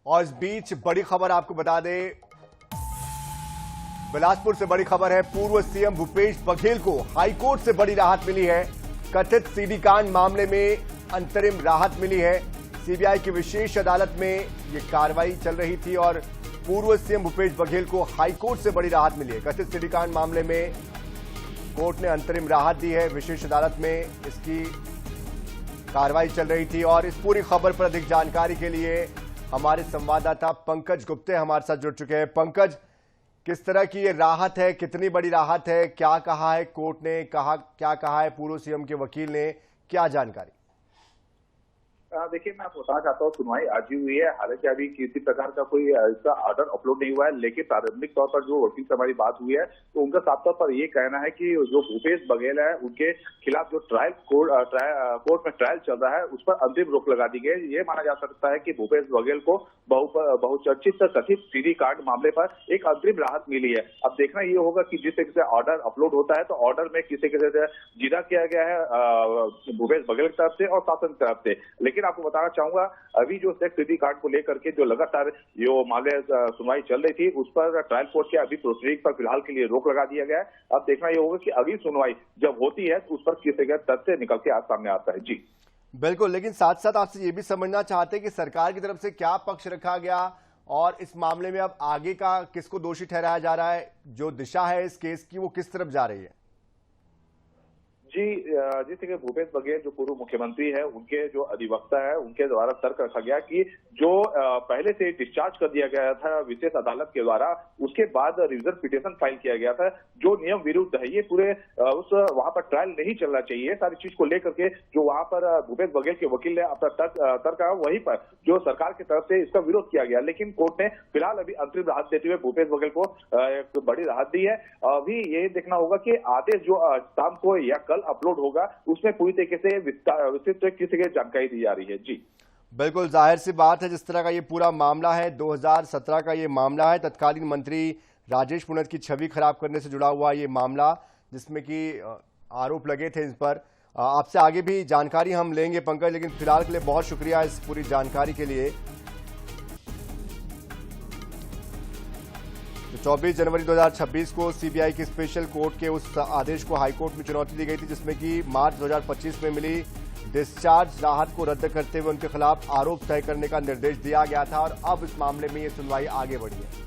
और इस बीच बड़ी खबर आपको बता दें, बिलासपुर से बड़ी खबर है। पूर्व सीएम भूपेश बघेल को हाईकोर्ट से बड़ी राहत मिली है। कथित सीडी कांड मामले में अंतरिम राहत मिली है। सीबीआई की विशेष अदालत में यह कार्रवाई चल रही थी और पूर्व सीएम भूपेश बघेल को हाईकोर्ट से बड़ी राहत मिली है। कथित सीडी कांड मामले में कोर्ट ने अंतरिम राहत दी है। विशेष अदालत में इसकी कार्रवाई चल रही थी और इस पूरी खबर पर अधिक जानकारी के लिए हमारे संवाददाता पंकज गुप्ते हमारे साथ जुड़ चुके हैं। पंकज, किस तरह की ये राहत है, कितनी बड़ी राहत है, क्या कहा है कोर्ट ने, क्या कहा है पूर्व सीएम के वकील ने, क्या जानकारी? देखिए, मैं आपको बताना चाहता हूँ, सुनवाई आज ही हुई है। हालांकि अभी किसी प्रकार का कोई इसका ऑर्डर अपलोड नहीं हुआ है, लेकिन प्रारंभिक तौर पर जो वकील से हमारी बात हुई है तो उनका साफ तौर पर ये कहना है कि जो भूपेश बघेल है उनके खिलाफ जो कोर्ट में ट्रायल चल रहा है उस पर अंतिम रोक लगा दी गई। ये माना जा सकता है कि भूपेश बघेल को बहुचर्चित कथित सीडी कांड मामले पर एक अंतरिम राहत मिली है। अब देखना ये होगा कि जिस तरीके से ऑर्डर अपलोड होता है तो ऑर्डर में किस तरीके से जिरा किया गया है भूपेश बघेल की तरफ से और शासन की तरफ से। लेकिन आपको बताना चाहूंगा, अभी जो सेक्स सीडी कांड को लेकर के जो लगातार जो मामले सुनवाई चल रही थी उस पर ट्रायल कोर्ट के अभी प्रोसीडिंग पर फिलहाल के लिए रोक लगा दिया गया है। अब देखना यह होगा कि अगली सुनवाई जब होती है तो उस पर किस तरह तथ्य निकल के आज सामने आता है। जी बिल्कुल, लेकिन साथ साथ आपसे ये भी समझना चाहते हैं कि सरकार की तरफ से क्या पक्ष रखा गया और इस मामले में अब आगे का किसको दोषी ठहराया जा रहा है, जो दिशा है इस केस की वो किस तरफ जा रही है? जी, जिस तरह भूपेश बघेल जो पूर्व मुख्यमंत्री है उनके जो अधिवक्ता है उनके द्वारा तर्क रखा गया कि जो पहले से डिस्चार्ज कर दिया गया था विशेष अदालत के द्वारा, उसके बाद रिविजन पिटीशन फाइल किया गया था जो नियम विरुद्ध है। ये पूरे उस वहां पर ट्रायल नहीं चलना चाहिए। सारी चीज को लेकर के जो वहां पर भूपेश बघेल के वकील ने अपना तर्क वहीं पर जो सरकार की तरफ से इसका विरोध किया गया, लेकिन कोर्ट ने फिलहाल अभी अंतरिम राहत देते हुए भूपेश बघेल को एक बड़ी राहत दी है। अभी ये देखना होगा कि आदेश जो शाम को या कल अपलोड होगा उसमें पूरी तरीके से विस्तृत किसी की जानकारी दी जा रही है। जी बिल्कुल, जाहिर सी बात है, जिस तरह का ये पूरा मामला है 2017 का ये मामला है। तत्कालीन मंत्री राजेश पुनत की छवि खराब करने से जुड़ा हुआ ये मामला, जिसमें कि आरोप लगे थे इस पर। आपसे आगे भी जानकारी हम लेंगे पंकज, लेकिन फिलहाल के लिए बहुत शुक्रिया इस पूरी जानकारी के लिए। तो 24 जनवरी 2026 को सीबीआई की स्पेशल कोर्ट के उस आदेश को हाईकोर्ट में चुनौती दी गई थी, जिसमें कि मार्च 2025 में मिली डिस्चार्ज राहत को रद्द करते हुए उनके खिलाफ आरोप तय करने का निर्देश दिया गया था और अब इस मामले में ये सुनवाई आगे बढ़ी है।